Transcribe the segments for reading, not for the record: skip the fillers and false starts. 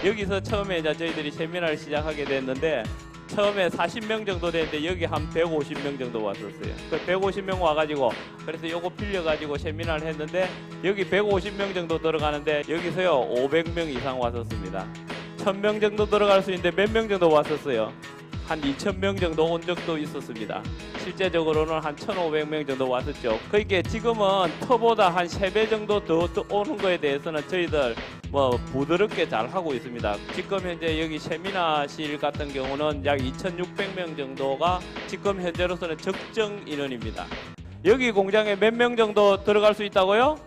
여기서 처음에 이제 저희들이 세미나를 시작하게 됐는데 처음에 40명 정도 됐는데 여기 한 150명 정도 왔었어요. 그 150명 와가지고 그래서 요거 빌려가지고 세미나를 했는데 여기 150명 정도 들어가는데 여기서요 500명 이상 왔었습니다. 1000명 정도 들어갈 수 있는데 몇 명 정도 왔었어요. 한 2000명 정도 온 적도 있었습니다. 실제적으로는 한 1500명 정도 왔었죠. 그러니까 지금은 터보다 한 3배 정도 더 오는 거에 대해서는 저희들 부드럽게 잘 하고 있습니다. 지금 현재 여기 세미나실 같은 경우는 약 2600명 정도가 지금 현재로서는 적정 인원입니다. 여기 공장에 몇 명 정도 들어갈 수 있다고요?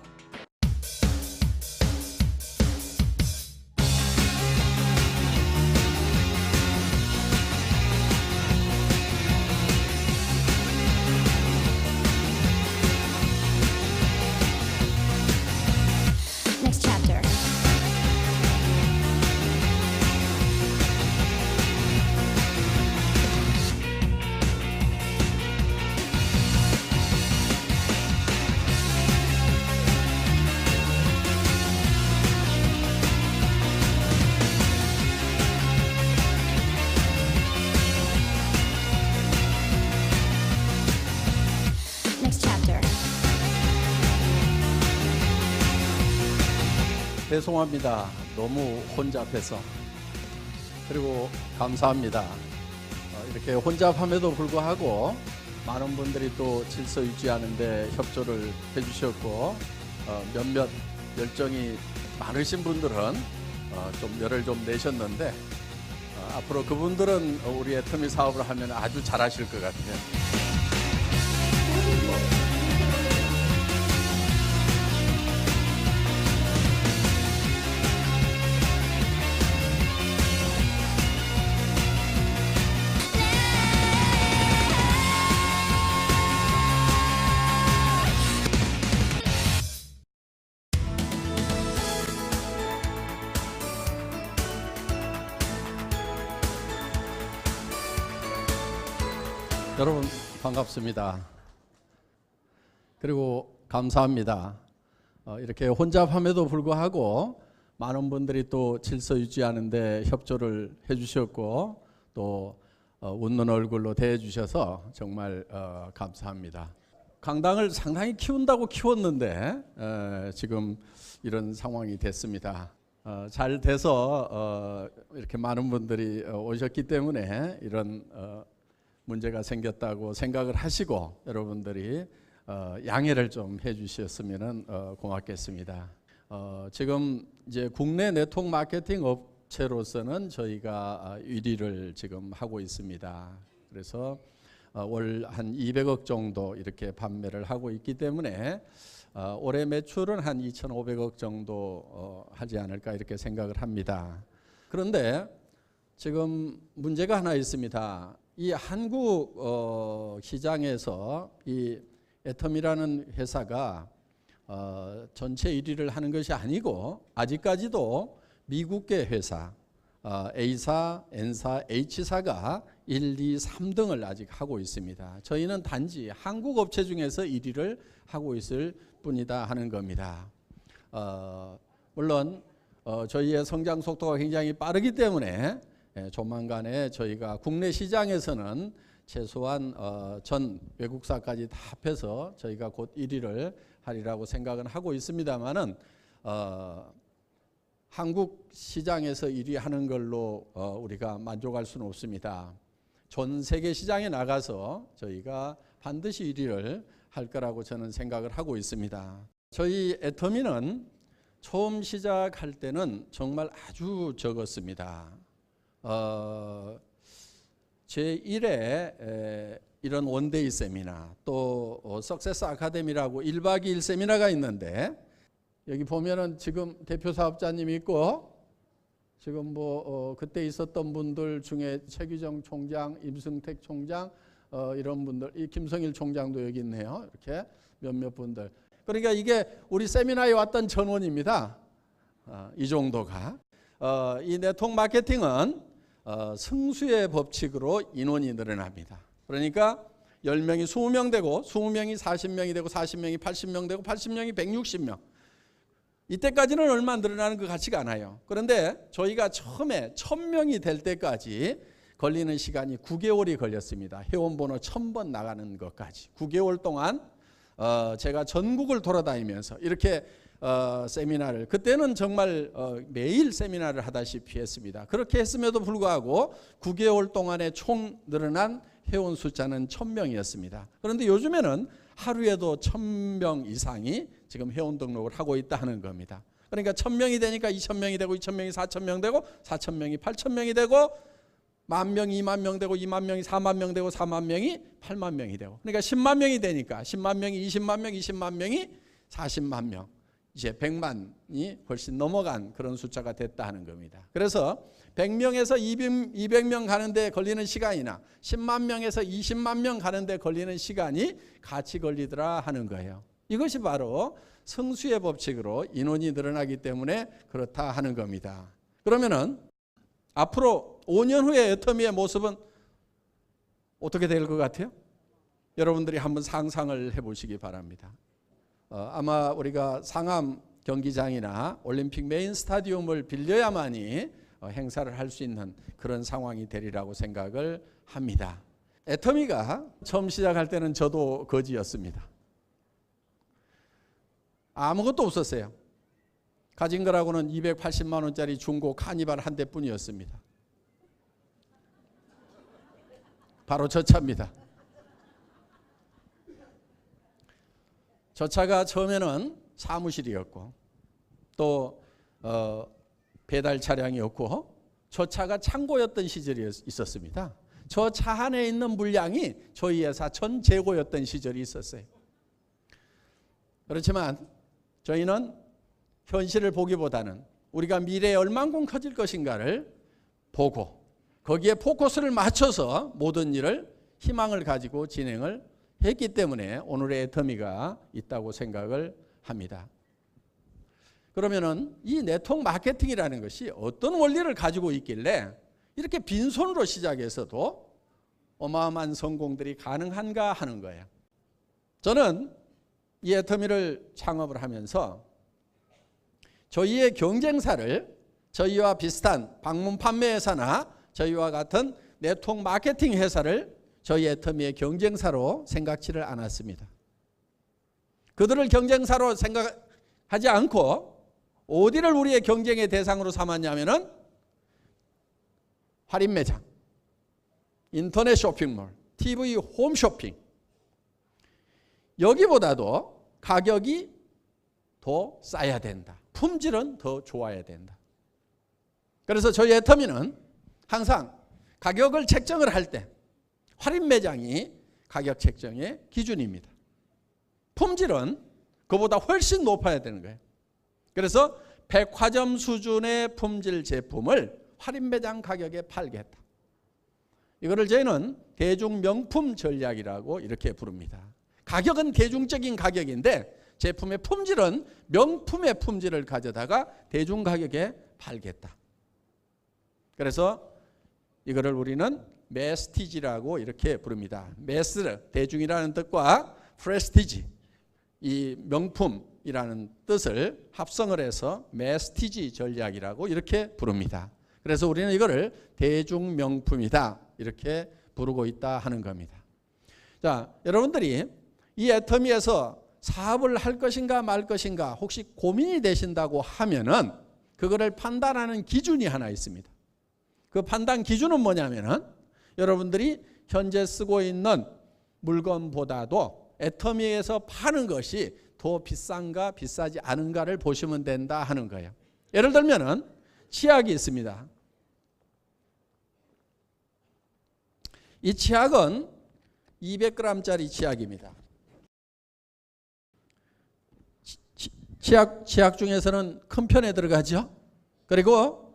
Next chapter. Next chapter. 죄송합니다. 너무 혼잡해서. 그리고 감사합니다. 이렇게 혼잡함에도 불구하고 많은 분들이 또 질서 유지하는데 협조를 해주셨고 몇몇 열정이 많으신 분들은 좀 열을 좀 내셨는데 앞으로 그분들은 우리 애터미 사업을 하면 아주 잘하실 것 같아요. 여러분 반갑습니다. 그리고 감사합니다. 이렇게 혼잡함에도 불구하고 많은 분들이 또 질서 유지하는데 협조를 해주셨고 또 웃는 얼굴로 대해주셔서 정말 감사합니다. 강당을 상당히 키운다고 키웠는데 지금 이런 상황이 됐습니다. 잘 돼서 이렇게 많은 분들이 오셨기 때문에 이런 문제가 생겼다고 생각을 하시고 여러분들이 양해를 좀 해주셨으면 고맙겠습니다. 지금 이제 국내 네트워크 마케팅 업체로서는 저희가 1위를 지금 하고 있습니다. 그래서 월 한 200억 정도 이렇게 판매를 하고 있기 때문에 올해 매출은 한 2,500억 정도 하지 않을까 이렇게 생각을 합니다. 그런데 지금 문제가 하나 있습니다. 이 한국 시장에서 이 애텀이라는 회사가 전체 1위를 하는 것이 아니고 아직까지도 미국계 회사 A사, N사, H사가 1, 2, 3등을 아직 하고 있습니다. 저희는 단지 한국 업체 중에서 1위를 하고 있을 뿐이다 하는 겁니다. 물론 저희의 성장 속도가 굉장히 빠르기 때문에 조만간에 저희가 국내 시장에서는 최소한 전 외국사까지 다 합해서 저희가 곧 1위를 하리라고 생각은 하고 있습니다만은 한국 시장에서 1위 하는 걸로 우리가 만족할 수는 없습니다. 전 세계 시장에 나가서 저희가 반드시 1위를 할 거라고 저는 생각을 하고 있습니다. 저희 애터미는 처음 시작할 때는 정말 아주 적었습니다. 제1회 이런 원데이 세미나 또 석세스 아카데미라고 1박 2일 세미나가 있는데 여기 보면은 지금 대표 사업자님이 있고 지금 그때 있었던 분들 중에 최규정 총장, 임승택 총장 이런 분들, 이 김성일 총장도 여기 있네요. 이렇게 몇몇 분들. 그러니까 이게 우리 세미나에 왔던 전원입니다. 이 정도가. 이 네트워크 마케팅은 승수의 법칙으로 인원이 늘어납니다. 그러니까 10명이 20명 되고 20명이 40명이 되고 40명이 80명 되고 80명이 160명. 이때까지는 얼마 늘어나는 것 같지가 않아요. 그런데 저희가 처음에 1000명이 될 때까지 걸리는 시간이 9개월이 걸렸습니다. 회원번호 1000번 나가는 것까지 9개월 동안 제가 전국을 돌아다니면서 이렇게 세미나를, 그때는 정말 매일 세미나를 하다시피 했습니다. 그렇게 했음에도 불구하고 9개월 동안에 총 늘어난 회원 숫자는 1000명이었습니다. 그런데 요즘에는 하루에도 1000명 이상이 지금 회원 등록을 하고 있다 하는 겁니다. 그러니까 1000명이 되니까 2000명이 되고 2000명이 4000명 되고 4000명이 8000명이 되고 10,000명이 20,000명 되고 20,000명이 40,000명 되고 40,000명이 80,000명이 되고, 그러니까 10만 명이 되니까 10만 명이 20만 명, 20만 명이 40만 명, 이제 100만이 훨씬 넘어간 그런 숫자가 됐다 하는 겁니다. 그래서 100명에서 200명 가는데 걸리는 시간이나 10만 명에서 20만 명 가는데 걸리는 시간이 같이 걸리더라 하는 거예요. 이것이 바로 성수의 법칙으로 인원이 늘어나기 때문에 그렇다 하는 겁니다. 그러면은 앞으로 5년 후의 애터미의 모습은 어떻게 될 것 같아요? 여러분들이 한번 상상을 해보시기 바랍니다. 아마 우리가 상암 경기장이나 올림픽 메인 스타디움을 빌려야만이 행사를 할 수 있는 그런 상황이 되리라고 생각을 합니다. 애터미가 처음 시작할 때는 저도 거지였습니다. 아무것도 없었어요. 가진 거라고는 280만 원짜리 중고 카니발 한 대뿐이었습니다. 바로 저 차입니다. 저 차가 처음에는 사무실이었고 또 배달 차량이었고 저 차가 창고였던 시절이 있었습니다. 저 차 안에 있는 물량이 저희 회사 전 재고였던 시절이 있었어요. 그렇지만 저희는 현실을 보기보다는 우리가 미래에 얼만큼 커질 것인가를 보고 거기에 포커스를 맞춰서 모든 일을 희망을 가지고 진행을 했기 때문에 오늘의 애터미가 있다고 생각을 합니다. 그러면은 이 네트워크 마케팅이라는 것이 어떤 원리를 가지고 있길래 이렇게 빈손으로 시작해서도 어마어마한 성공들이 가능한가 하는 거예요. 저는 이 애터미를 창업을 하면서 저희의 경쟁사를 저희와 비슷한 방문 판매 회사나 저희와 같은 네트워크 마케팅 회사를 저희 애터미의 경쟁사로 생각지를 않았습니다. 그들을 경쟁사로 생각하지 않고 어디를 우리의 경쟁의 대상으로 삼았냐면은 할인 매장, 인터넷 쇼핑몰, TV 홈쇼핑, 여기보다도 가격이 더 싸야 된다. 품질은 더 좋아야 된다. 그래서 저희 애터미는 항상 가격을 책정을 할 때 할인 매장이 가격 책정의 기준입니다. 품질은 그보다 훨씬 높아야 되는 거예요. 그래서 백화점 수준의 품질 제품을 할인 매장 가격에 팔겠다. 이거를 저희는 대중 명품 전략이라고 이렇게 부릅니다. 가격은 대중적인 가격인데 제품의 품질은 명품의 품질을 가져다가 대중 가격에 팔겠다. 그래서 이거를 우리는 메스티지라고 이렇게 부릅니다. 메스, 대중이라는 뜻과 프레스티지, 이 명품이라는 뜻을 합성을 해서 메스티지 전략이라고 이렇게 부릅니다. 그래서 우리는 이거를 대중 명품이다 이렇게 부르고 있다 하는 겁니다. 자, 여러분들이 이 애터미에서 사업을 할 것인가 말 것인가 혹시 고민이 되신다고 하면은 그거를 판단하는 기준이 하나 있습니다. 그 판단 기준은 뭐냐면은 여러분들이 현재 쓰고 있는 물건보다도 애터미에서 파는 것이 더 비싼가 비싸지 않은가를 보시면 된다 하는 거예요. 예를 들면은 치약이 있습니다. 이 치약은 200g짜리 치약입니다. 치약 중에서는 큰 편에 들어가죠. 그리고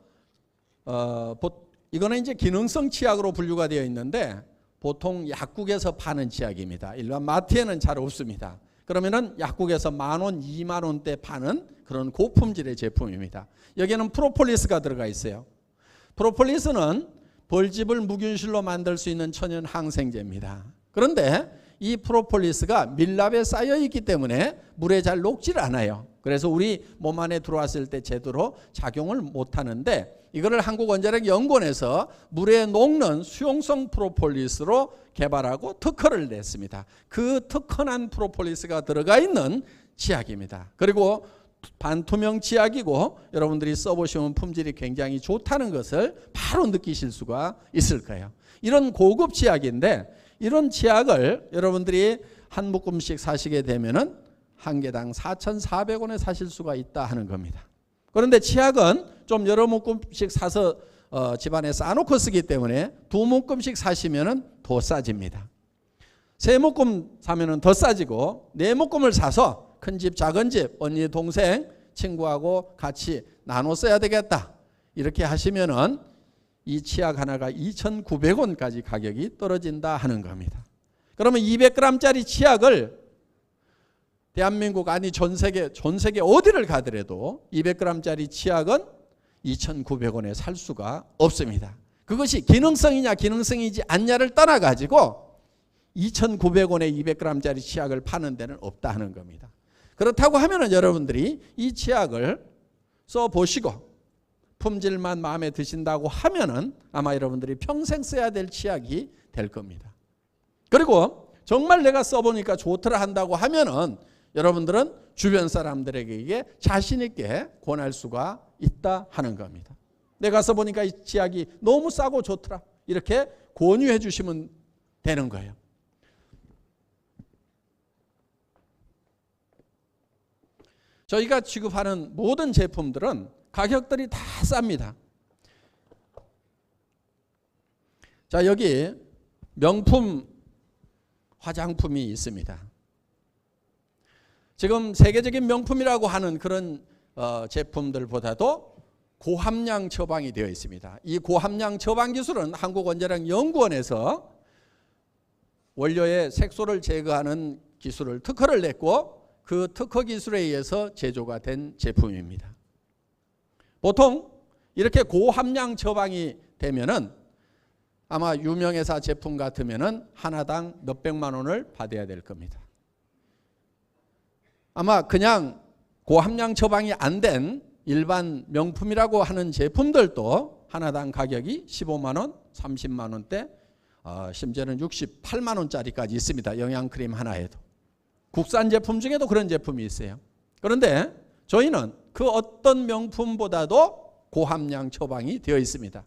이거는 이제 기능성 치약으로 분류가 되어 있는데 보통 약국에서 파는 치약입니다. 일반 마트에는 잘 없습니다. 그러면은 약국에서 10,000원, 20,000원대 파는 그런 고품질의 제품입니다. 여기에는 프로폴리스가 들어가 있어요. 프로폴리스는 벌집을 무균실로 만들 수 있는 천연 항생제입니다. 그런데 이 프로폴리스가 밀랍에 쌓여 있기 때문에 물에 잘 녹질 않아요. 그래서 우리 몸 안에 들어왔을 때 제대로 작용을 못하는데 이거를 한국원자력연구원에서 물에 녹는 수용성 프로폴리스로 개발하고 특허를 냈습니다. 그 특허난 프로폴리스가 들어가 있는 치약입니다. 그리고 반투명 치약이고 여러분들이 써보시면 품질이 굉장히 좋다는 것을 바로 느끼실 수가 있을 거예요. 이런 고급 치약인데 이런 치약을 여러분들이 한 묶음씩 사시게 되면은 한 개당 4,400원에 사실 수가 있다 하는 겁니다. 그런데 치약은 좀 여러 묶음씩 사서 집안에 쌓아놓고 쓰기 때문에 두 묶음씩 사시면은 더 싸집니다. 세 묶음 사면은 더 싸지고 네 묶음을 사서 큰 집 작은 집 언니 동생 친구하고 같이 나눠 써야 되겠다 이렇게 하시면은 이 치약 하나가 2,900원까지 가격이 떨어진다 하는 겁니다. 그러면 200g짜리 치약을 대한민국 아니 전 세계 어디를 가더라도 200g짜리 치약은 2,900원에 살 수가 없습니다. 그것이 기능성이냐 기능성이지 않냐를 떠나 가지고 2,900원에 200g짜리 치약을 파는 데는 없다 하는 겁니다. 그렇다고 하면은 여러분들이 이 치약을 써 보시고 품질만 마음에 드신다고 하면은 아마 여러분들이 평생 써야 될 치약이 될 겁니다. 그리고 정말 내가 써보니까 좋더라 한다고 하면은 여러분들은 주변 사람들에게 자신 있게 권할 수가 있다 하는 겁니다. 내가 써보니까 이 치약이 너무 싸고 좋더라 이렇게 권유해 주시면 되는 거예요. 저희가 취급하는 모든 제품들은 가격들이 다 쌉니다. 자, 여기 명품 화장품이 있습니다. 지금 세계적인 명품이라고 하는 그런 제품들보다도 고함량 처방이 되어 있습니다. 이 고함량 처방 기술은 한국원자력연구원에서 원료의 색소를 제거하는 기술을 특허를 냈고 그 특허 기술에 의해서 제조가 된 제품입니다. 보통 이렇게 고함량 처방이 되면은 아마 유명회사 제품 같으면은 하나당 몇백만 원을 받아야 될 겁니다. 아마 그냥 고함량 처방이 안 된 일반 명품이라고 하는 제품들도 하나당 가격이 15만 원, 30만 원대, 심지어는 68만 원짜리까지 있습니다. 영양크림 하나에도. 국산 제품 중에도 그런 제품이 있어요. 그런데 저희는 그 어떤 명품보다도 고함량 처방이 되어 있습니다.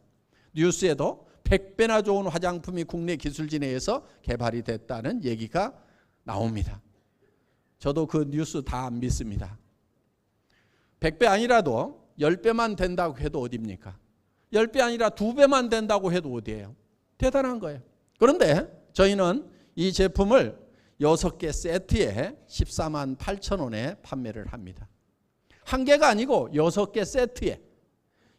뉴스에도 100배나 좋은 화장품이 국내 기술진에 의해서 개발이 됐다는 얘기가 나옵니다. 저도 그 뉴스 다 안 믿습니다. 100배 아니라도 10배만 된다고 해도 어디입니까? 10배 아니라 2배만 된다고 해도 어디예요? 대단한 거예요. 그런데 저희는 이 제품을 6개 세트에 14만 8천 원에 판매를 합니다. 한 개가 아니고 6개 세트에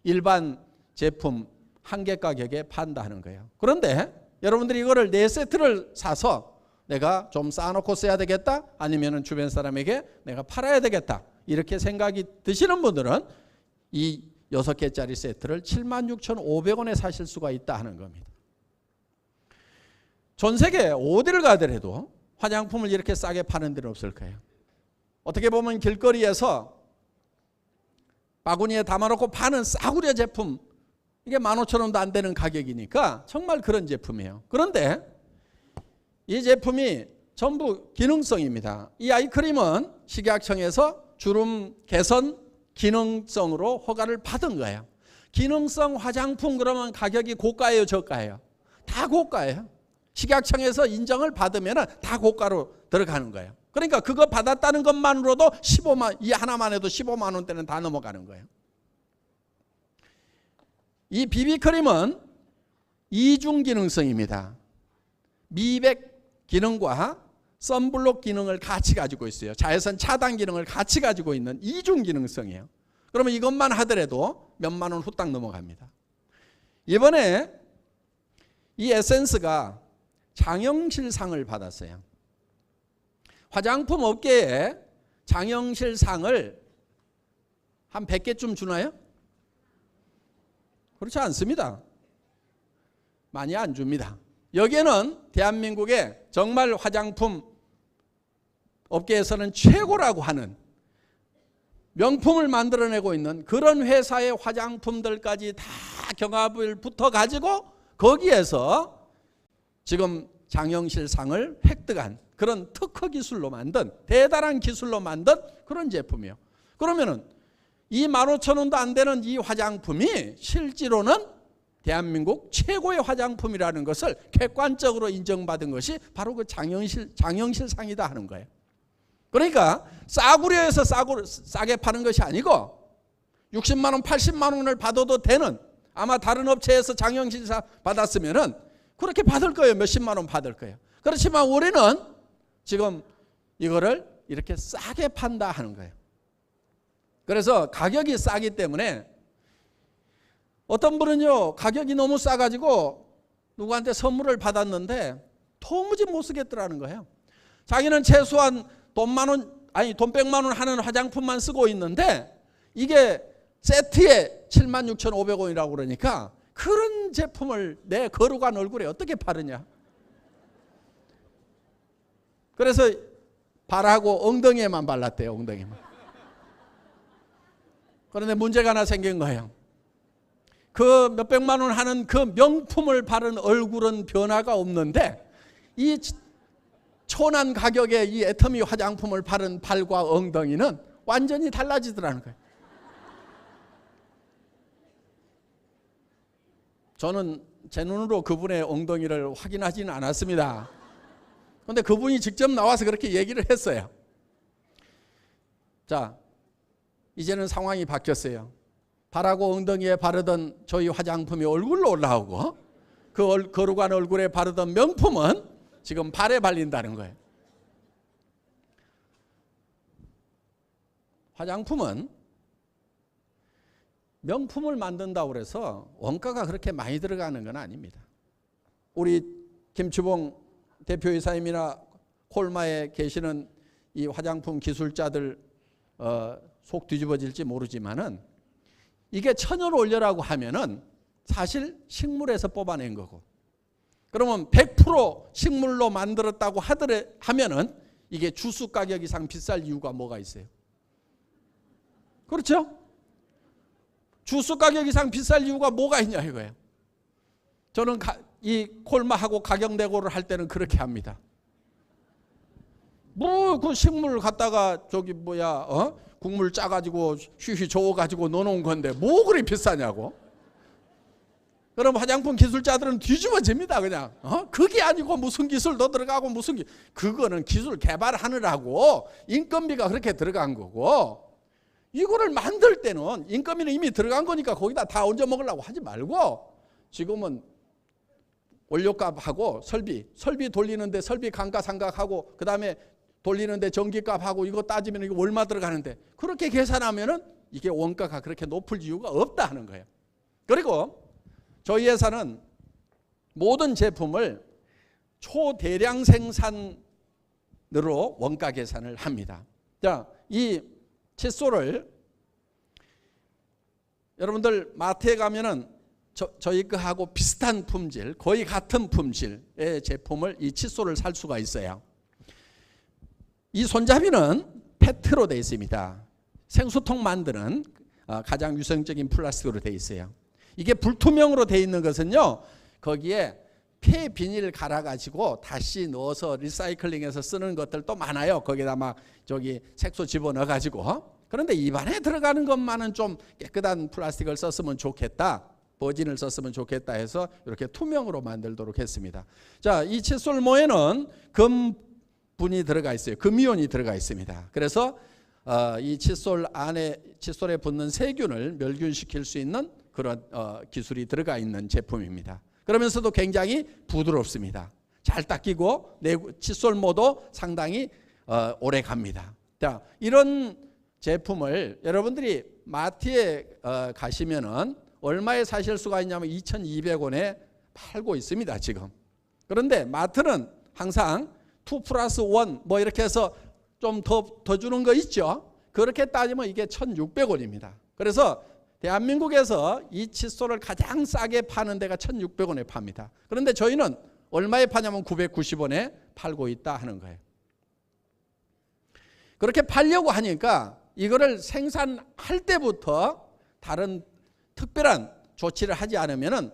일반 제품 한 개 가격에 판다 하는 거예요. 그런데 여러분들이 이거를 4세트를 사서 내가 좀 쌓아놓고 써야 되겠다 아니면 주변 사람에게 내가 팔아야 되겠다 이렇게 생각이 드시는 분들은 이 6개짜리 세트를 76,500원에 사실 수가 있다 하는 겁니다. 전 세계 어디를 가더라도 화장품을 이렇게 싸게 파는 데는 없을 거예요. 어떻게 보면 길거리에서 바구니에 담아놓고 파는 싸구려 제품 이게 15,000원도 안 되는 가격이니까 정말 그런 제품이에요. 그런데 이 제품이 전부 기능성입니다. 이 아이크림은 식약청에서 주름 개선 기능성으로 허가를 받은 거예요. 기능성 화장품 그러면 가격이 고가예요, 저가예요? 다 고가예요. 식약청에서 인정을 받으면 다 고가로 들어가는 거예요. 그러니까 그거 받았다는 것만으로도 15만, 이 하나만 해도 15만 원대는 다 넘어가는 거예요. 이 비비크림은 이중 기능성입니다. 미백 기능과 선블록 기능을 같이 가지고 있어요. 자외선 차단 기능을 같이 가지고 있는 이중 기능성이에요. 그러면 이것만 하더라도 몇만 원 후딱 넘어갑니다. 이번에 이 에센스가 장영실상을 받았어요. 화장품 업계에 장영실상을 한 100개쯤 주나요? 그렇지 않습니다. 많이 안 줍니다. 여기에는 대한민국의 정말 화장품 업계에서는 최고라고 하는 명품을 만들어내고 있는 그런 회사의 화장품들까지 다 경합을 붙어가지고 거기에서 지금 장영실 상을 획득한 그런 특허 기술로 만든 대단한 기술로 만든 그런 제품이에요. 그러면은 25,000원도 안 되는 이 화장품이 실제로는 대한민국 최고의 화장품이라는 것을 객관적으로 인정받은 것이 바로 그 장영실 상이다 하는 거예요. 그러니까 싸구려에서 싸게 파는 것이 아니고 60만 원, 80만 원을 받아도 되는, 아마 다른 업체에서 장영실 상 받았으면은 그렇게 받을 거예요. 몇십만 원 받을 거예요. 그렇지만 우리는 지금 이거를 이렇게 싸게 판다 하는 거예요. 그래서 가격이 싸기 때문에 어떤 분은요, 가격이 너무 싸가지고 누구한테 선물을 받았는데 도무지 못 쓰겠더라는 거예요. 자기는 최소한 돈 100만 원 하는 화장품만 쓰고 있는데 이게 세트에 76,500원이라고 그러니까 그런 제품을 내 거룩한 얼굴에 어떻게 바르냐. 그래서 발하고 엉덩이에만 발랐대요. 엉덩이에만. 그런데 문제가 하나 생긴 거예요. 그 몇백만 원 하는 그 명품을 바른 얼굴은 변화가 없는데 이 초난 가격의 이 애터미 화장품을 바른 발과 엉덩이는 완전히 달라지더라는 거예요. 저는 제 눈으로 그분의 엉덩이를 확인하지는 않았습니다. 그런데 그분이 직접 나와서 그렇게 얘기를 했어요. 자, 이제는 상황이 바뀌었어요. 발하고 엉덩이에 바르던 저희 화장품이 얼굴로 올라오고 그 거룩한 얼굴에 바르던 명품은 지금 발에 발린다는 거예요. 화장품은 명품을 만든다고 해서 원가가 그렇게 많이 들어가는 건 아닙니다. 우리 김추봉 대표이사님이나 콜마에 계시는 이 화장품 기술자들 속 뒤집어질지 모르지만은 이게 천연 원료라고 하면은 사실 식물에서 뽑아낸 거고, 그러면 100% 식물로 만들었다고 하면은 이게 주스 가격 이상 비쌀 이유가 뭐가 있어요? 그렇죠? 주스 가격 이상 비쌀 이유가 뭐가 있냐 이거예요. 저는 이 콜마하고 가격 내고를 할 때는 그렇게 합니다. 뭐 그 식물 갖다가 국물 짜가지고 휘휘 저어가지고 넣어놓은 건데 뭐 그리 비싸냐고. 그럼 화장품 기술자들은 뒤집어집니다. 그냥 그게 아니고 무슨 기술 더 들어가고 그거는 기술 개발하느라고 인건비가 그렇게 들어간 거고, 이거를 만들 때는 인건비는 이미 들어간 거니까 거기다 다 얹어 먹으려고 하지 말고 지금은 원료값하고 설비 돌리는데 설비 감가상각하고 그다음에 돌리는데 전기값하고 이거 따지면 이거 얼마 들어가는데 그렇게 계산하면은 이게 원가가 그렇게 높을 이유가 없다 하는 거예요. 그리고 저희 회사는 모든 제품을 초대량 생산으로 원가 계산을 합니다. 자, 이 칫솔을 여러분들 마트에 가면은 저희 거하고 비슷한 품질, 거의 같은 품질의 제품을 이 칫솔을 살 수가 있어요. 이 손잡이는 페트로 되어 있습니다. 생수통 만드는 가장 위생적인 플라스틱으로 되어 있어요. 이게 불투명으로 되어 있는 것은요, 거기에 폐 비닐 갈아가지고 다시 넣어서 리사이클링해서 쓰는 것들도 많아요. 거기다 막 색소 집어넣어가지고. 그런데 입안에 들어가는 것만은 좀 깨끗한 플라스틱을 썼으면 좋겠다, 버진을 썼으면 좋겠다 해서 이렇게 투명으로 만들도록 했습니다. 자, 이 칫솔 모에는 금분이 들어가 있어요. 금이온이 들어가 있습니다. 그래서 이 칫솔에 붙는 세균을 멸균시킬 수 있는 그런 기술이 들어가 있는 제품입니다. 그러면서도 굉장히 부드럽습니다. 잘 닦이고 칫솔모도 상당히 오래 갑니다. 자, 이런 제품을 여러분들이 마트에 가시면은 얼마에 사실 수가 있냐면 2,200원에 팔고 있습니다, 지금. 그런데 마트는 항상 2+1 뭐 이렇게 해서 좀 더 주는 거 있죠. 그렇게 따지면 이게 1,600원입니다. 그래서 대한민국에서 이 칫솔을 가장 싸게 파는 데가 1,600원에 팝니다. 그런데 저희는 얼마에 파냐면 990원에 팔고 있다 하는 거예요. 그렇게 팔려고 하니까 이거를 생산할 때부터 다른 특별한 조치를 하지 않으면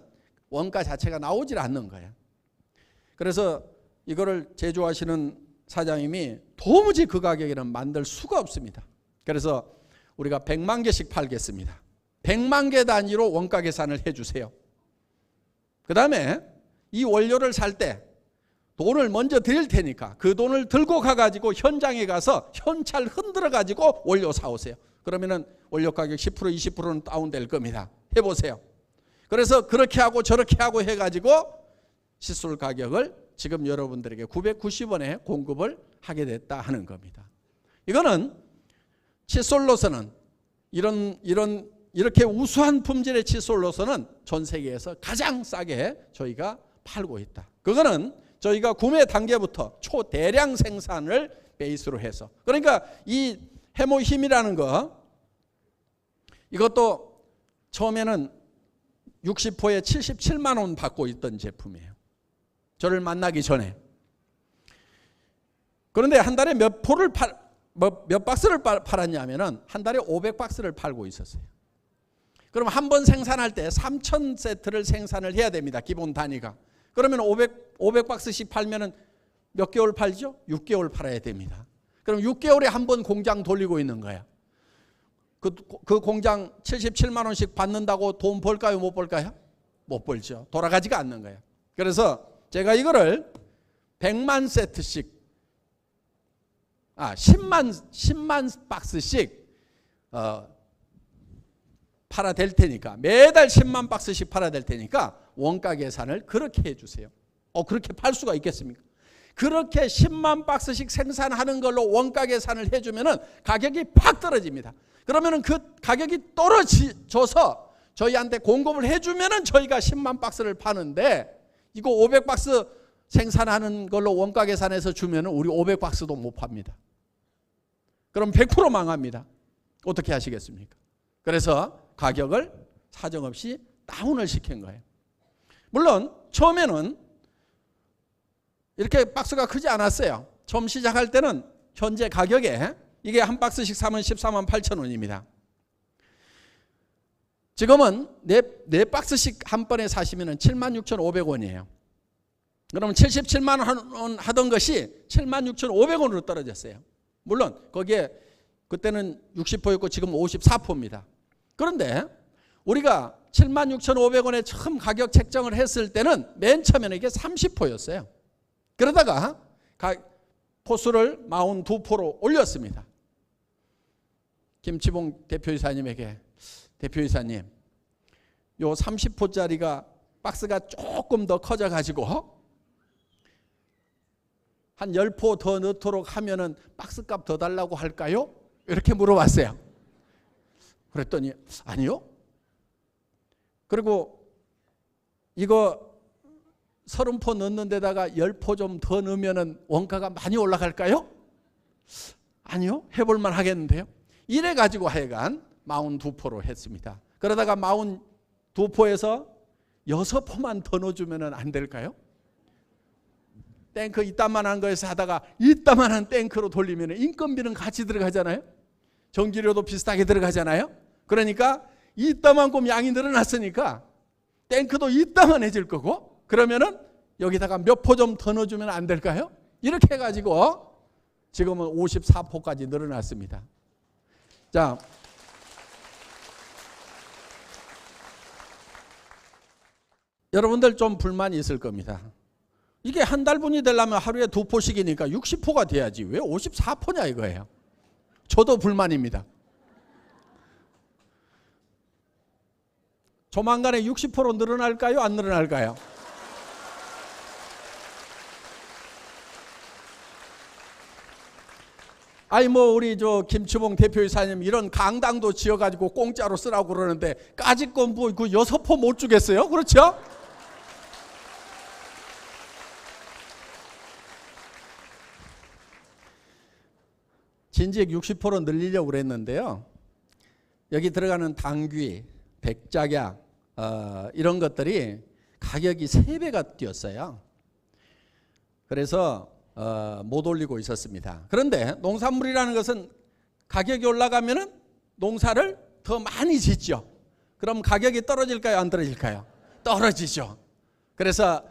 원가 자체가 나오질 않는 거예요. 그래서 이거를 제조하시는 사장님이 도무지 그 가격에는 만들 수가 없습니다. 그래서 우리가 100만 개씩 팔겠습니다. 100만 개 단위로 원가 계산을 해주세요. 그 다음에 이 원료를 살 때 돈을 먼저 드릴 테니까 그 돈을 들고 가가지고 현장에 가서 현찰 흔들어 가지고 원료 사오세요. 그러면은 원료 가격 10% 20%는 다운될 겁니다. 해보세요. 그래서 그렇게 하고 저렇게 하고 해가지고 칫솔 가격을 지금 여러분들에게 990원에 공급을 하게 됐다 하는 겁니다. 이거는 칫솔로서는 이렇게 우수한 품질의 칫솔로서는 전 세계에서 가장 싸게 저희가 팔고 있다. 그거는 저희가 구매 단계부터 초대량 생산을 베이스로 해서, 그러니까 이 해모힘이라는 거, 이것도 처음에는 60호에 77만 원 받고 있던 제품이에요. 저를 만나기 전에. 그런데 한 달에 몇 박스를 팔았냐면은 한 달에 500박스를 팔고 있었어요. 그럼 한 번 생산할 때 3,000세트를 생산을 해야 됩니다. 기본 단위가. 그러면 500박스씩 팔면은 몇 개월 팔죠? 6개월 팔아야 됩니다. 그럼 6개월에 한 번 공장 돌리고 있는 거야. 그 공장 77만 원씩 받는다고 돈 벌까요? 못 벌까요? 못 벌죠. 돌아가지가 않는 거예요. 그래서 제가 이거를 100만 세트씩 10만 박스씩 팔아 될 테니까, 매달 10만 박스씩 팔아 될 테니까 원가 계산을 그렇게 해주세요. 그렇게 팔 수가 있겠습니까? 그렇게 10만 박스씩 생산하는 걸로 원가 계산을 해주면은 가격이 팍 떨어집니다. 그러면은 그 가격이 떨어져서 저희한테 공급을 해주면은 저희가 10만 박스를 파는데, 이거 500박스 생산하는 걸로 원가 계산해서 주면은 우리 500박스도 못 팝니다. 그럼 100% 망합니다. 어떻게 하시겠습니까? 그래서 가격을 사정없이 다운을 시킨 거예요. 물론 처음에는 이렇게 박스가 크지 않았어요. 처음 시작할 때는 현재 가격에 이게 한 박스씩 사면 14만 8천 원입니다. 지금은 네 박스씩 한 번에 사시면 76,500원이에요. 그러면 77만 원 하던 것이 76,500원으로 떨어졌어요. 물론 거기에 그때는 60%였고 지금 54%입니다. 그런데 우리가 76,500원에 처음 가격 책정을 했을 때는 맨 처음에는 이게 30%였어요. 그러다가 포수를 42%로 올렸습니다. 김치봉 대표이사님에게, 대표이사님, 요 30%짜리가 박스가 조금 더 커져가지고 한 10포 더 넣도록 하면은 박스값 더 달라고 할까요? 이렇게 물어봤어요. 그랬더니 아니요. 그리고 이거 30포 넣는 데다가 10포 좀 더 넣으면은 원가가 많이 올라갈까요? 아니요. 해볼만 하겠는데요. 이래 가지고 하여간 42포로 했습니다. 그러다가 42포에서 6포만 더 넣어주면 안 될까요? 탱크 이따만한 거에서 하다가 이따만한 탱크로 돌리면 인건비는 같이 들어가잖아요. 전기료도 비슷하게 들어가잖아요. 그러니까 이따만큼 양이 늘어났으니까 탱크도 이따만해질 거고, 그러면은 여기다가 몇 포 좀 더 넣어주면 안 될까요? 이렇게 해가지고 지금은 54포까지 늘어났습니다. 자, 여러분들 좀 불만이 있을 겁니다. 이게 한 달분이 되려면 하루에 2포씩이니까 60포가 돼야지 왜 54포냐 이거예요. 저도 불만입니다. 조만간에 60%로 늘어날까요? 안 늘어날까요? 아니 우리 김치봉 대표이사님 이런 강당도 지어가지고 공짜로 쓰라고 그러는데 까짓건 그 6포 못 주겠어요? 그렇죠? 진즉 60%로 늘리려고 그랬는데요. 여기 들어가는 당귀, 백작약 이런 것들이 가격이 3배가 뛰었어요. 그래서 못 올리고 있었습니다. 그런데 농산물이라는 것은 가격이 올라가면은 농사를 더 많이 짓죠. 그럼 가격이 떨어질까요? 안 떨어질까요? 떨어지죠. 그래서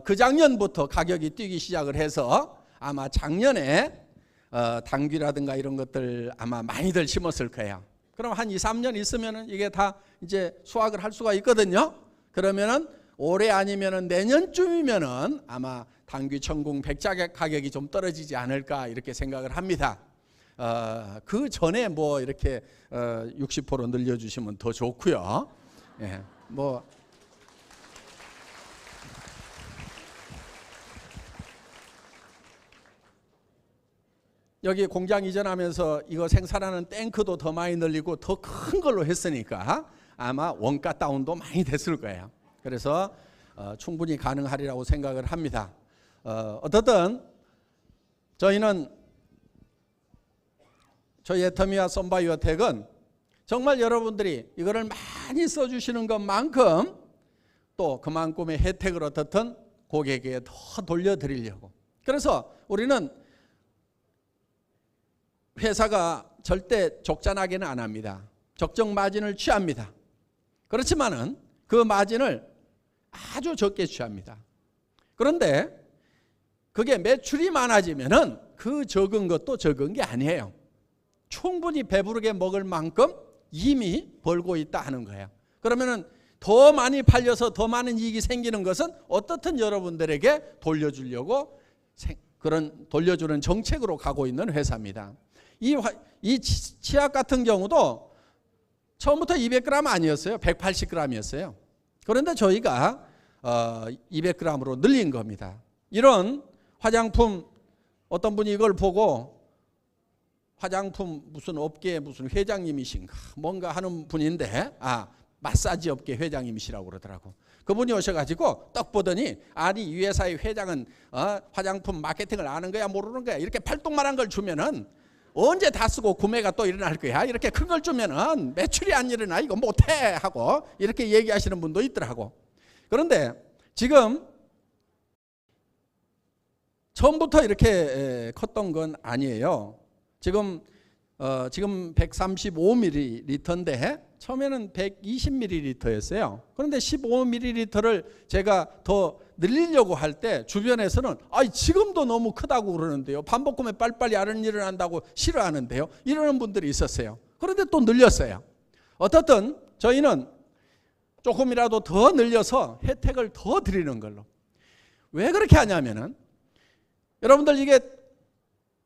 그 작년부터 가격이 뛰기 시작을 해서 아마 작년에 당귀라든가 이런 것들 아마 많이들 심었을 거예요. 그럼 한 2, 3년 있으면은 이게 다 이제 수확을 할 수가 있거든요. 그러면은 올해 아니면은 내년쯤이면은 아마 당귀, 청궁, 백자 가격이 좀 떨어지지 않을까 이렇게 생각을 합니다. 그 전에 뭐 이렇게 60% 늘려주시면 더 좋고요. 예, 뭐 여기 공장 이전하면서 이거 생산하는 탱크도 더 많이 늘리고 더 큰 걸로 했으니까 아마 원가 다운도 많이 됐을 거예요. 그래서 충분히 가능하리라고 생각을 합니다. 어떻든 저희는 저희 애터미와 썬바이오텍은 정말 여러분들이 이거를 많이 써주시는 것만큼 또 그만큼의 혜택을 어떻든 고객에게 더 돌려드리려고. 그래서 우리는 회사가 절대 적자나게는 안 합니다. 적정 마진을 취합니다. 그렇지만은 그 마진을 아주 적게 취합니다. 그런데 그게 매출이 많아지면은 그 적은 것도 적은 게 아니에요. 충분히 배부르게 먹을 만큼 이미 벌고 있다 하는 거예요. 그러면은 더 많이 팔려서 더 많은 이익이 생기는 것은 어떻든 여러분들에게 돌려주려고 그런 돌려주는 정책으로 가고 있는 회사입니다. 이 치약 같은 경우도 처음부터 200g 아니었어요. 180g이었어요. 그런데 저희가 200g으로 늘린 겁니다. 이런 화장품 어떤 분이 이걸 보고 화장품 무슨 업계 무슨 회장님이신가 뭔가 하는 분인데 마사지 업계 회장님이시라고 그러더라고. 그분이 오셔가지고 딱 보더니 아니 이 회사의 회장은 화장품 마케팅을 아는 거야 모르는 거야 이렇게 팔뚝만한 걸 주면은 언제 다 쓰고 구매가 또 일어날 거야 이렇게 큰 걸 주면은 매출이 안 일어나 이거 못해 하고 이렇게 얘기하시는 분도 있더라고. 그런데 지금 처음부터 이렇게 컸던 건 아니에요. 지금 135ml인데 처음에는 120ml였어요. 그런데 15ml를 제가 더 늘리려고 할 때 주변에서는 지금도 너무 크다고 그러는데요. 반복구매 빨리빨리 알은 일어난다고 싫어하는데요. 이러는 분들이 있었어요. 그런데 또 늘렸어요. 어떻든 저희는 조금이라도 더 늘려서 혜택을 더 드리는 걸로. 왜 그렇게 하냐면은 여러분들 이게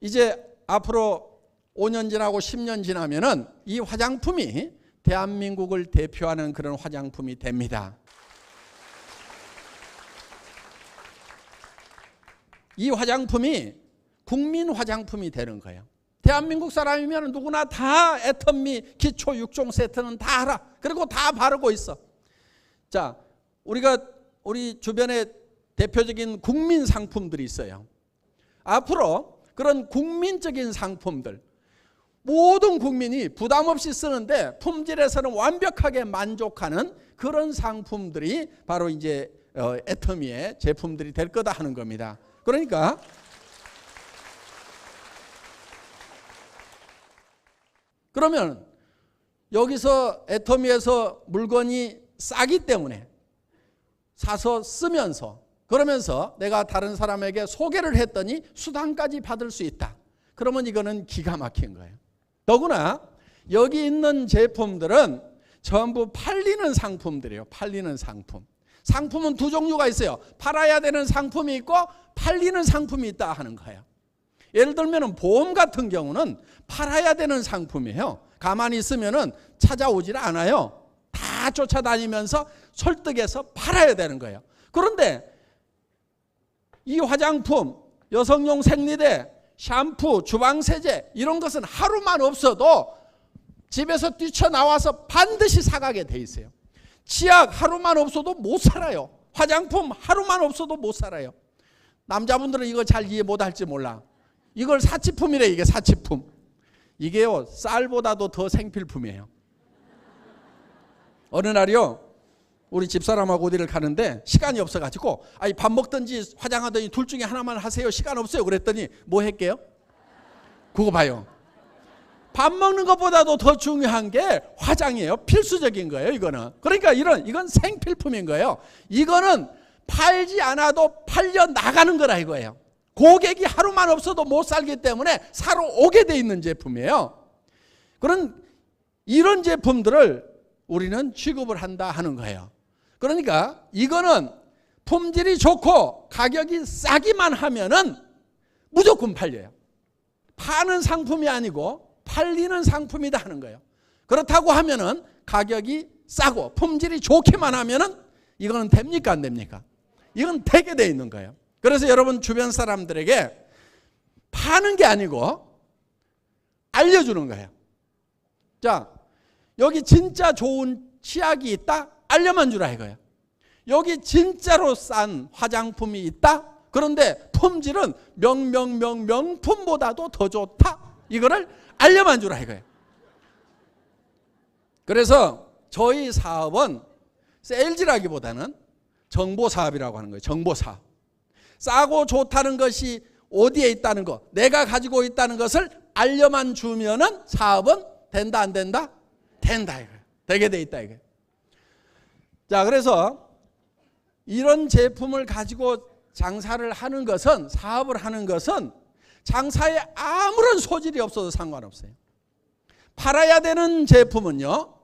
이제 앞으로 5년 지나고 10년 지나면은 이 화장품이 대한민국을 대표하는 그런 화장품이 됩니다. 이 화장품이 국민 화장품이 되는 거예요. 대한민국 사람이면 누구나 다 애터미 기초 6종 세트는 다 알아. 그리고 다 바르고 있어. 자, 우리 주변에 대표적인 국민 상품들이 있어요. 앞으로 그런 국민적인 상품들 모든 국민이 부담 없이 쓰는데 품질에서는 완벽하게 만족하는 그런 상품들이 바로 이제 애터미의 제품들이 될 거다 하는 겁니다. 그러니까 그러면 여기서 애터미에서 물건이 싸기 때문에 사서 쓰면서 그러면서 내가 다른 사람에게 소개를 했더니 수당까지 받을 수 있다. 그러면 이거는 기가 막힌 거예요. 더구나 여기 있는 제품들은 전부 팔리는 상품들이에요. 팔리는 상품. 상품은 두 종류가 있어요. 팔아야 되는 상품이 있고 팔리는 상품이 있다 하는 거예요. 예를 들면 보험 같은 경우는 팔아야 되는 상품이에요. 가만히 있으면 찾아오질 않아요. 다 쫓아다니면서 설득해서 팔아야 되는 거예요. 그런데 이 화장품, 여성용 생리대, 샴푸, 주방세제 이런 것은 하루만 없어도 집에서 뛰쳐나와서 반드시 사가게 돼 있어요. 치약 하루만 없어도 못 살아요. 화장품 하루만 없어도 못 살아요. 남자분들은 이거 잘 이해 못할지 몰라. 이걸 사치품이래. 이게 사치품. 이게요 쌀보다도 더 생필품이에요. 어느 날이요 우리 집사람하고 어디를 가는데 시간이 없어가지고 밥 먹든지 화장하든지 둘 중에 하나만 하세요. 시간 없어요. 그랬더니 뭐 할게요? 그거 봐요. 밥 먹는 것보다도 더 중요한 게 화장이에요. 필수적인 거예요, 이거는. 그러니까 이건 생필품인 거예요. 이거는 팔지 않아도 팔려 나가는 거라 이거예요. 고객이 하루만 없어도 못 살기 때문에 사러 오게 돼 있는 제품이에요. 그런 이런 제품들을 우리는 취급을 한다 하는 거예요. 그러니까 이거는 품질이 좋고 가격이 싸기만 하면은 무조건 팔려요. 파는 상품이 아니고 팔리는 상품이다 하는 거예요. 그렇다고 하면은 가격이 싸고 품질이 좋기만 하면은 이거는 됩니까 안 됩니까? 이건 되게 돼 있는 거예요. 그래서 여러분 주변 사람들에게 파는 게 아니고 알려주는 거예요. 자, 여기 진짜 좋은 치약이 있다? 알려만 주라 이거예요. 여기 진짜로 싼 화장품이 있다? 그런데 품질은 명품보다도 더 좋다? 이거를 알려만 주라 이거예요. 그래서 저희 사업은 세일즈라기보다는 정보사업이라고 하는 거예요. 정보사업. 싸고 좋다는 것이 어디에 있다는 거, 내가 가지고 있다는 것을 알려만 주면은 사업은 된다 안 된다? 된다 이거예요. 되게 돼 있다 이거예요. 자, 그래서 이런 제품을 가지고 장사를 하는 것은, 사업을 하는 것은 장사에 아무런 소질이 없어도 상관없어요. 팔아야 되는 제품은요,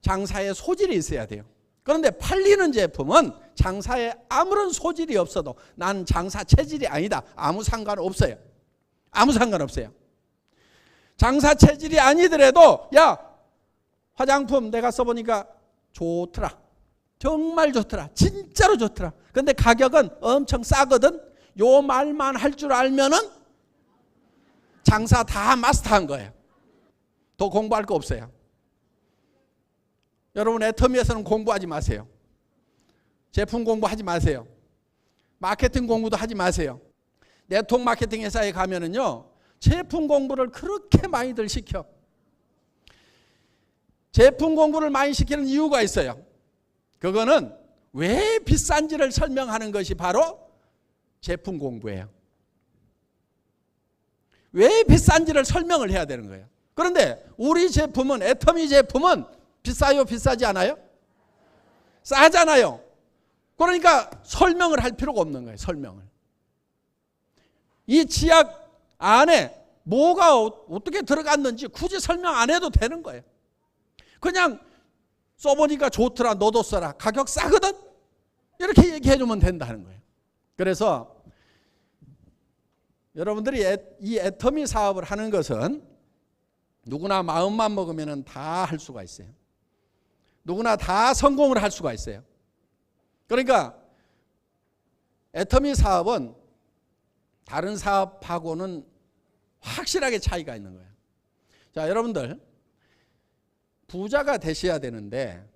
장사에 소질이 있어야 돼요. 그런데 팔리는 제품은 장사에 아무런 소질이 없어도 난 장사 체질이 아니다. 아무 상관없어요. 아무 상관없어요. 장사 체질이 아니더라도 야, 화장품 내가 써보니까 좋더라. 정말 좋더라. 진짜로 좋더라. 근데 가격은 엄청 싸거든. 요 말만 할 줄 알면은 장사 다 마스터한 거예요. 더 공부할 거 없어요. 여러분 애터미에서는 공부하지 마세요. 제품 공부하지 마세요. 마케팅 공부도 하지 마세요. 네트워크 마케팅 회사에 가면은요, 제품 공부를 그렇게 많이들 시켜. 제품 공부를 많이 시키는 이유가 있어요. 그거는 왜 비싼지를 설명하는 것이 바로 제품 공부예요. 왜 비싼지를 설명을 해야 되는 거예요. 그런데 우리 제품은, 애터미 제품은 비싸요? 비싸지 않아요? 싸잖아요. 그러니까 설명을 할 필요가 없는 거예요. 설명을. 이 치약 안에 뭐가 어떻게 들어갔는지 굳이 설명 안 해도 되는 거예요. 그냥 써보니까 좋더라, 너도 써라, 가격 싸거든, 이렇게 얘기해 주면 된다는 거예요. 그래서 여러분들이 이 애터미 사업을 하는 것은 누구나 마음만 먹으면 다 할 수가 있어요. 누구나 다 성공을 할 수가 있어요. 그러니까 애터미 사업은 다른 사업하고는 확실하게 차이가 있는 거예요. 자, 여러분들 부자가 되셔야 되는데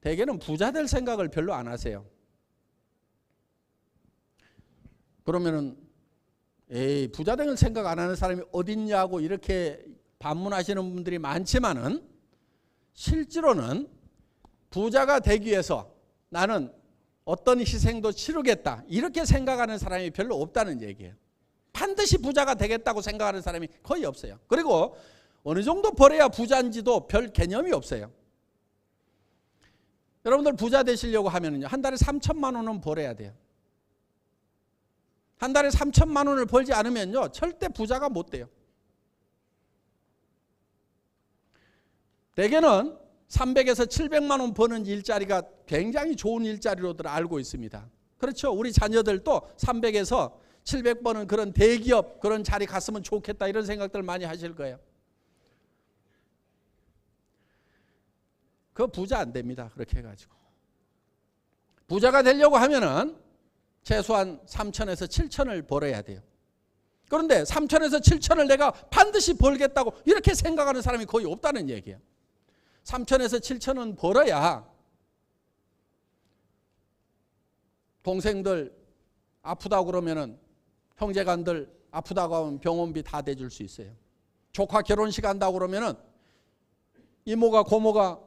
대개는 부자 될 생각을 별로 안 하세요. 그러면은 에이, 부자 될 생각 안 하는 사람이 어딨냐고 이렇게 반문하시는 분들이 많지만은 실제로는 부자가 되기 위해서 나는 어떤 희생도 치르겠다 이렇게 생각하는 사람이 별로 없다는 얘기예요. 반드시 부자가 되겠다고 생각하는 사람이 거의 없어요. 그리고 어느 정도 벌어야 부자인지도 별 개념이 없어요. 여러분들 부자 되시려고 하면요, 한 달에 3천만 원은 벌어야 돼요. 한 달에 3천만 원을 벌지 않으면요, 절대 부자가 못 돼요. 대개는 300에서 700만 원 버는 일자리가 굉장히 좋은 일자리로들 알고 있습니다. 그렇죠? 우리 자녀들도 300에서 700 버는 그런 대기업 그런 자리 갔으면 좋겠다 이런 생각들 많이 하실 거예요. 그거 부자 안 됩니다. 그렇게 해가지고. 부자가 되려고 하면은 최소한 3천에서 7천을 벌어야 돼요. 그런데 3천에서 7천을 내가 반드시 벌겠다고 이렇게 생각하는 사람이 거의 없다는 얘기예요. 3천에서 7천은 벌어야 동생들 아프다고 그러면은 형제간들 아프다고 하면 병원비 다 대줄 수 있어요. 조카 결혼식 한다고 그러면은 이모가 고모가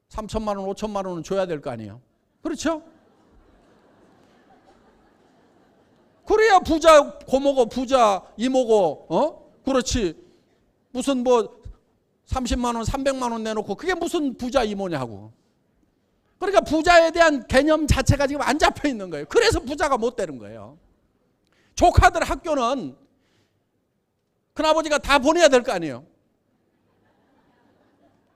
3천만 원, 5천만 원은 줘야 될 거 아니에요. 그렇죠? 그래야 부자 고모고 부자 이모고, 그렇지. 무슨 뭐 30만 원, 300만 원 내놓고 그게 무슨 부자 이모냐고. 그러니까 부자에 대한 개념 자체가 지금 안 잡혀 있는 거예요. 그래서 부자가 못 되는 거예요. 조카들 학교는 큰아버지가 다 보내야 될 거 아니에요.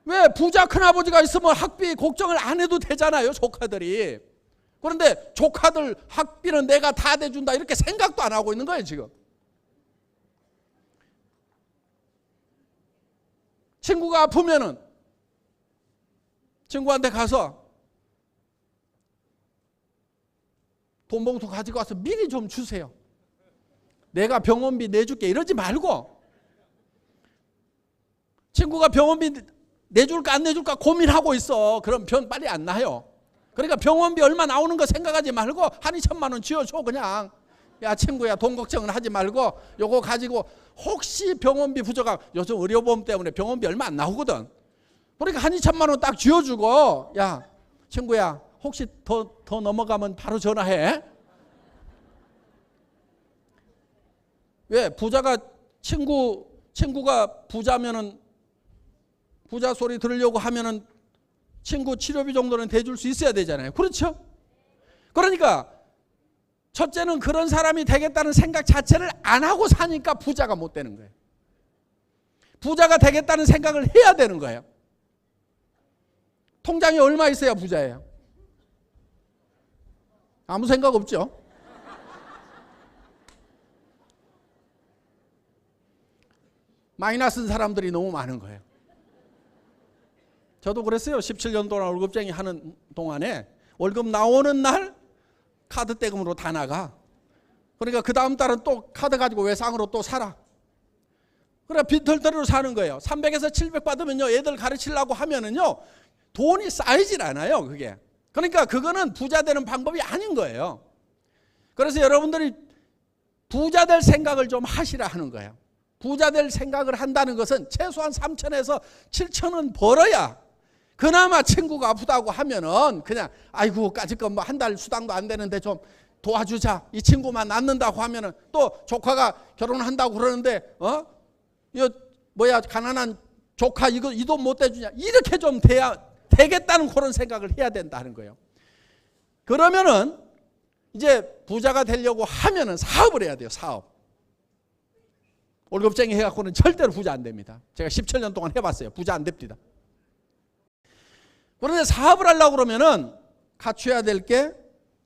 왜? 부자 큰아버지가 있으면 학비 걱정을 안 해도 되잖아요, 조카들이. 그런데 조카들 학비는 내가 다 대준다 이렇게 생각도 안 하고 있는 거예요, 지금. 친구가 아프면은 친구한테 가서 돈 봉투 가지고 와서 미리 좀 주세요. 내가 병원비 내줄게 이러지 말고, 친구가 병원비 내줄까 안 내줄까 고민하고 있어. 그럼 병 빨리 안 나요. 그러니까 병원비 얼마 나오는 거 생각하지 말고 한 2천만 원 쥐어줘. 그냥 야 친구야 돈 걱정은 하지 말고 요거 가지고 혹시 병원비 부족하면 요즘 의료보험 때문에 병원비 얼마 안 나오거든. 그러니까 한 2천만 원 딱 쥐어주고 야 친구야 혹시 더 넘어가면 바로 전화해. 왜? 부자가 친구가 부자면은 부자 소리 들으려고 하면은 친구 치료비 정도는 대줄 수 있어야 되잖아요. 그렇죠? 그러니까 첫째는 그런 사람이 되겠다는 생각 자체를 안 하고 사니까 부자가 못 되는 거예요. 부자가 되겠다는 생각을 해야 되는 거예요. 통장에 얼마 있어야 부자예요? 아무 생각 없죠? 마이너스 사람들이 너무 많은 거예요. 저도 그랬어요. 17년 동안 월급쟁이 하는 동안에 월급 나오는 날 카드 떼금으로 다 나가. 그러니까 그 다음 달은 또 카드 가지고 외상으로 또 살아. 그래 빈털터리로 사는 거예요. 300에서 700 받으면요 애들 가르치려고 하면은요 돈이 쌓이질 않아요. 그게. 그러니까 그거는 부자 되는 방법이 아닌 거예요. 그래서 여러분들이 부자 될 생각을 좀 하시라 하는 거예요. 부자 될 생각을 한다는 것은 최소한 3천에서 7천은 벌어야 그나마 친구가 아프다고 하면은 그냥 아이고 까짓거 뭐 한 달 수당도 안 되는데 좀 도와주자. 이 친구만 낫는다고 하면은 또 조카가 결혼한다고 그러는데 이거 뭐야 가난한 조카 이거 이 돈 못 대주냐. 이렇게 좀 돼야 되겠다는 그런 생각을 해야 된다는 거예요. 그러면은 이제 부자가 되려고 하면은 사업을 해야 돼요. 사업. 월급쟁이 해갖고는 절대로 부자 안 됩니다. 제가 17년 동안 해봤어요. 부자 안 됩니다. 그런데 사업을 하려고 그러면은 갖춰야 될 게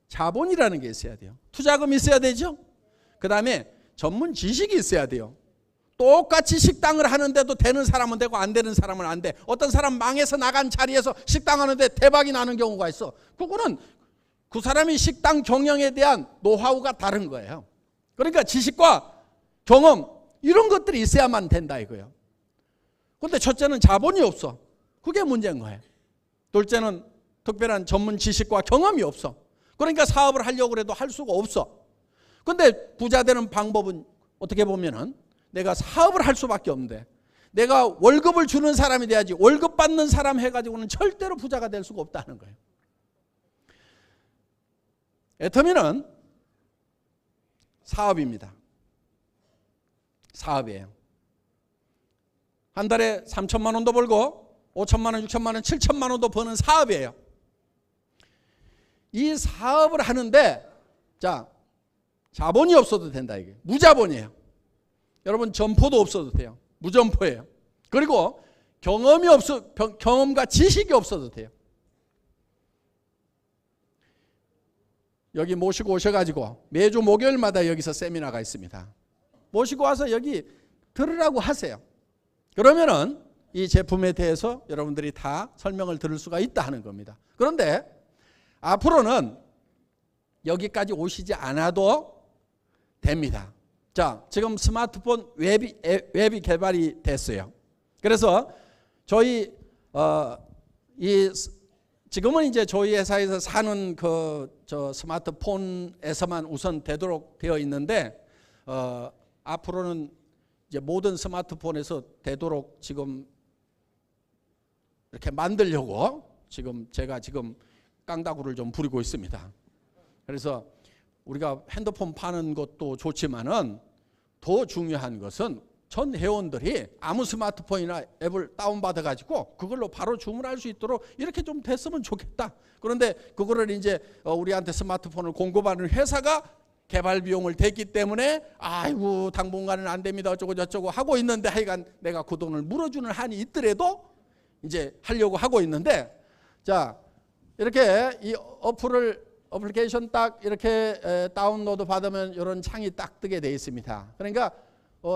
자본이라는 게 있어야 돼요. 투자금이 있어야 되죠. 그 다음에 전문 지식이 있어야 돼요. 똑같이 식당을 하는데도 되는 사람은 되고 안 되는 사람은 안 돼. 어떤 사람 망해서 나간 자리에서 식당 하는데 대박이 나는 경우가 있어. 그거는 그 사람이 식당 경영에 대한 노하우가 다른 거예요. 그러니까 지식과 경험 이런 것들이 있어야만 된다 이거예요. 그런데 첫째는 자본이 없어. 그게 문제인 거예요. 둘째는 특별한 전문 지식과 경험이 없어. 그러니까 사업을 하려고 해도 할 수가 없어. 그런데 부자 되는 방법은 어떻게 보면은 내가 사업을 할 수밖에 없는데 내가 월급을 주는 사람이 돼야지 월급 받는 사람 해가지고는 절대로 부자가 될 수가 없다는 거예요. 애터미는 사업입니다. 사업이에요. 한 달에 3천만 원도 벌고 5천만 원, 6천만 원, 7천만 원도 버는 사업이에요. 이 사업을 하는데 자 자본이 없어도 된다 이게 무자본이에요. 여러분 점포도 없어도 돼요. 무점포예요. 그리고 경험과 지식이 없어도 돼요. 여기 모시고 오셔가지고 매주 목요일마다 여기서 세미나가 있습니다. 모시고 와서 여기 들으라고 하세요. 그러면은 이 제품에 대해서 여러분들이 다 설명을 들을 수가 있다 하는 겁니다. 그런데 앞으로는 여기까지 오시지 않아도 됩니다. 자, 지금 스마트폰 웹이 개발이 됐어요. 그래서 저희 지금은 이제 저희 회사에서 사는 저 스마트폰에서만 우선 되도록 되어 있는데 앞으로는 이제 모든 스마트폰에서 되도록 지금 이렇게 만들려고 제가 지금 깡다구를 좀 부리고 있습니다. 그래서 우리가 핸드폰 파는 것도 좋지만은 더 중요한 것은 전 회원들이 아무 스마트폰이나 앱을 다운받아 가지고 그걸로 바로 주문할 수 있도록 이렇게 좀 됐으면 좋겠다. 그런데 그거를 이제 우리한테 스마트폰을 공급하는 회사가 개발 비용을 댔기 때문에 아이고 당분간은 안 됩니다 어쩌고 저쩌고 하고 있는데, 하여간 내가 그 돈을 물어주는 한이 있더라도 이제 하려고 하고 있는데, 자 이렇게 이 어플리케이션 딱 이렇게 다운로드 받으면 이런 창이 딱 뜨게 돼 있습니다. 그러니까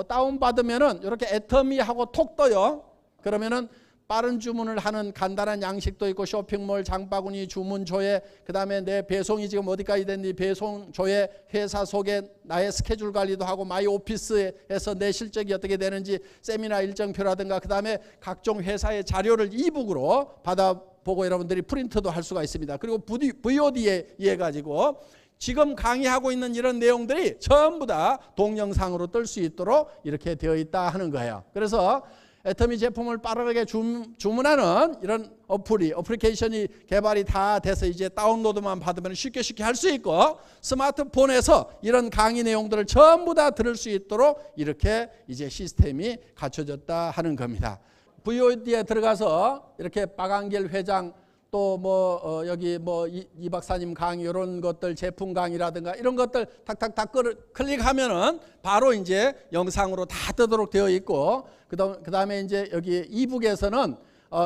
다운 받으면은 이렇게 애터미하고 톡 떠요. 그러면은 빠른 주문을 하는 간단한 양식도 있고, 쇼핑몰 장바구니 주문 조회, 그다음에 내 배송이 지금 어디까지 됐는지 배송 조회, 회사 소개, 나의 스케줄 관리도 하고, 마이 오피스에서 내 실적이 어떻게 되는지 세미나 일정표라든가, 그다음에 각종 회사의 자료를 이북으로 받아보고 여러분들이 프린트도 할 수가 있습니다. 그리고 VOD에 의해 가지고 지금 강의하고 있는 이런 내용들이 전부 다 동영상으로 뜰 수 있도록 이렇게 되어 있다 하는 거예요. 그래서 애터미 제품을 빠르게 주문하는 이런 어플리케이션이 개발이 다 돼서 이제 다운로드만 받으면 쉽게 할 수 있고, 스마트폰에서 이런 강의 내용들을 전부 다 들을 수 있도록 이렇게 이제 시스템이 갖춰졌다 하는 겁니다. VOD에 들어가서 이렇게 박한길 회장 또 여기 이 박사님 강의 이런 것들 제품 강의라든가 이런 것들 탁탁탁 클릭하면은 바로 이제 영상으로 다 뜨도록 되어 있고, 그다음에 이제 여기 이북에서는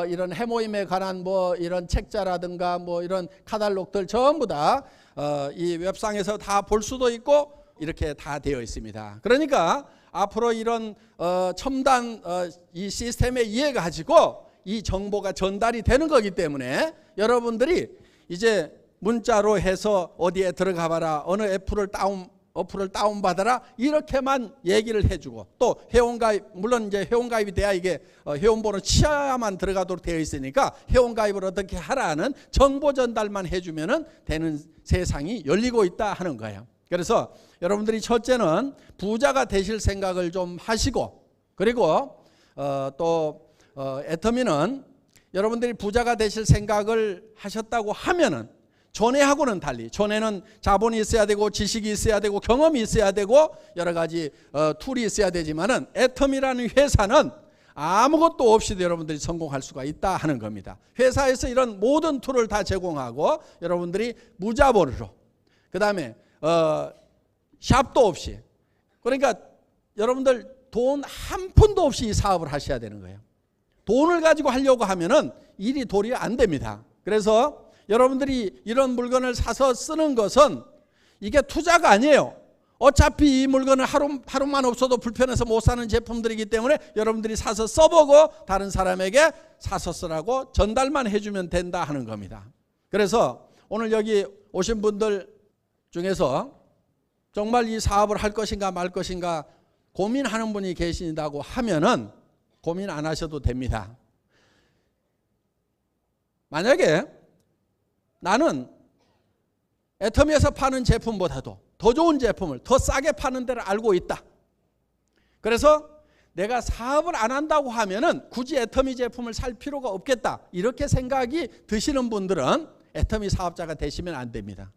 이런 해모임에 관한 이런 책자라든가 이런 카탈로그들 전부 다 이 웹상에서 다 볼 수도 있고 이렇게 다 되어 있습니다. 그러니까 앞으로 이런 첨단 이 시스템에 의해 가지고 이 정보가 전달이 되는 거기 때문에 여러분들이 이제 문자로 해서 어디에 들어가 봐라, 어느 어플을 다운받아라 이렇게만 얘기를 해주고, 또 회원가입, 물론 이제 회원가입이 돼야 이게 회원번호 치아만 들어가도록 되어 있으니까 회원가입을 어떻게 하라는 정보 전달만 해주면 되는 세상이 열리고 있다 하는 거예요. 그래서 여러분들이 첫째는 부자가 되실 생각을 좀 하시고, 그리고 또 애터미는 여러분들이 부자가 되실 생각을 하셨다고 하면은 전에하고는 달리, 전에는 자본이 있어야 되고 지식이 있어야 되고 경험이 있어야 되고 여러 가지 툴이 있어야 되지만은 애터미라는 회사는 아무것도 없이도 여러분들이 성공할 수가 있다 하는 겁니다. 회사에서 이런 모든 툴을 다 제공하고 여러분들이 무자본으로, 그 다음에 샵도 없이, 그러니까 여러분들 돈 한 푼도 없이 이 사업을 하셔야 되는 거예요. 돈을 가지고 하려고 하면은 일이 도리 안 됩니다. 그래서 여러분들이 이런 물건을 사서 쓰는 것은 이게 투자가 아니에요. 어차피 이 물건을 하루만 없어도 불편해서 못 사는 제품들이기 때문에 여러분들이 사서 써보고 다른 사람에게 사서 쓰라고 전달만 해주면 된다 하는 겁니다. 그래서 오늘 여기 오신 분들 중에서 정말 이 사업을 할 것인가 말 것인가 고민하는 분이 계신다고 하면은 고민 안 하셔도 됩니다. 만약에 나는 애터미에서 파는 제품보다도 더 좋은 제품을 더 싸게 파는 데를 알고 있다. 그래서 내가 사업을 안 한다고 하면은 굳이 애터미 제품을 살 필요가 없겠다. 이렇게 생각이 드시는 분들은 애터미 사업자가 되시면 안 됩니다.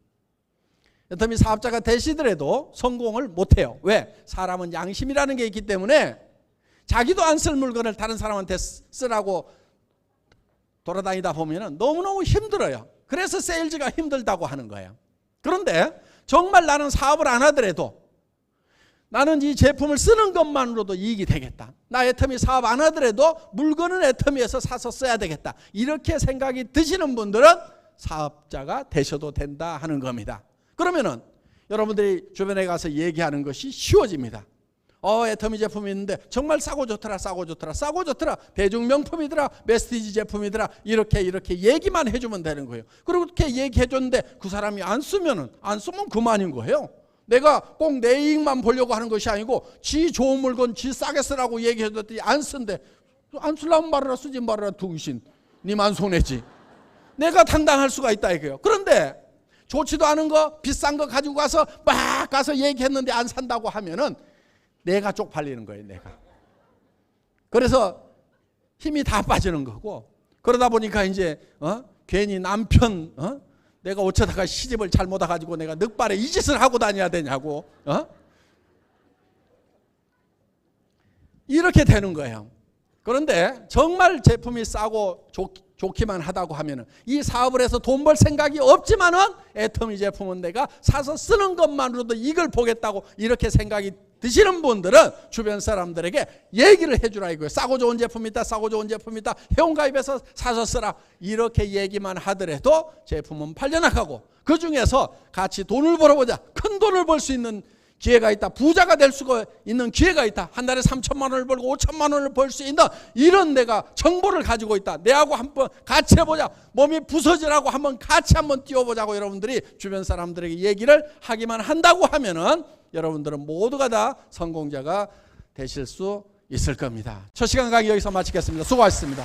애터미 사업자가 되시더라도 성공을 못해요. 왜? 사람은 양심이라는 게 있기 때문에 자기도 안 쓸 물건을 다른 사람한테 쓰라고 돌아다니다 보면 너무너무 힘들어요. 그래서 세일즈가 힘들다고 하는 거예요. 그런데 정말 나는 사업을 안 하더라도 나는 이 제품을 쓰는 것만으로도 이익이 되겠다. 나 애터미 사업 안 하더라도 물건은 애터미에서 사서 써야 되겠다. 이렇게 생각이 드시는 분들은 사업자가 되셔도 된다 하는 겁니다. 그러면은 여러분들이 주변에 가서 얘기하는 것이 쉬워집니다. 애터미 제품이 있는데 정말 싸고 좋더라, 싸고 좋더라, 싸고 좋더라, 대중명품이더라, 메스티지 제품이더라, 이렇게 얘기만 해주면 되는 거예요. 그리고 그렇게 얘기해줬는데 그 사람이 안 쓰면 그만인 거예요. 내가 꼭 내 이익만 보려고 하는 것이 아니고 지 좋은 물건 지 싸게 쓰라고 얘기해줬더니 안 쓴대. 안 쓰려면 말아라, 쓰지 말아라, 두신 니만 손해지. 내가 당당할 수가 있다 이거예요. 그런데 좋지도 않은 거 비싼 거 가지고 가서 막 가서 얘기했는데 안 산다고 하면은 내가 쪽팔리는 거예요. 내가. 그래서 힘이 다 빠지는 거고, 그러다 보니까 이제 괜히 남편 내가 어쩌다가 시집을 잘못 와가지고 내가 늑발에 이 짓을 하고 다녀야 되냐고. 이렇게 되는 거예요. 그런데 정말 제품이 싸고 좋기만 하다고 하면은 이 사업을 해서 돈 벌 생각이 없지만은 애터미 제품은 내가 사서 쓰는 것만으로도 이걸 보겠다고 이렇게 생각이 드시는 분들은 주변 사람들에게 얘기를 해주라 이거예요. 싸고 좋은 제품 있다, 싸고 좋은 제품 있다, 회원가입해서 사서 쓰라, 이렇게 얘기만 하더라도 제품은 팔려나가고, 그 중에서 같이 돈을 벌어보자, 큰 돈을 벌 수 있는 기회가 있다, 부자가 될 수가 있는 기회가 있다, 한 달에 3천만 원을 벌고 5천만 원을 벌 수 있는 이런 내가 정보를 가지고 있다, 내하고 한번 같이 해보자, 몸이 부서지라고 한번 같이 한번 뛰어보자고 여러분들이 주변 사람들에게 얘기를 하기만 한다고 하면은 여러분들은 모두가 다 성공자가 되실 수 있을 겁니다. 첫 시간 강의 여기서 마치겠습니다. 수고하셨습니다.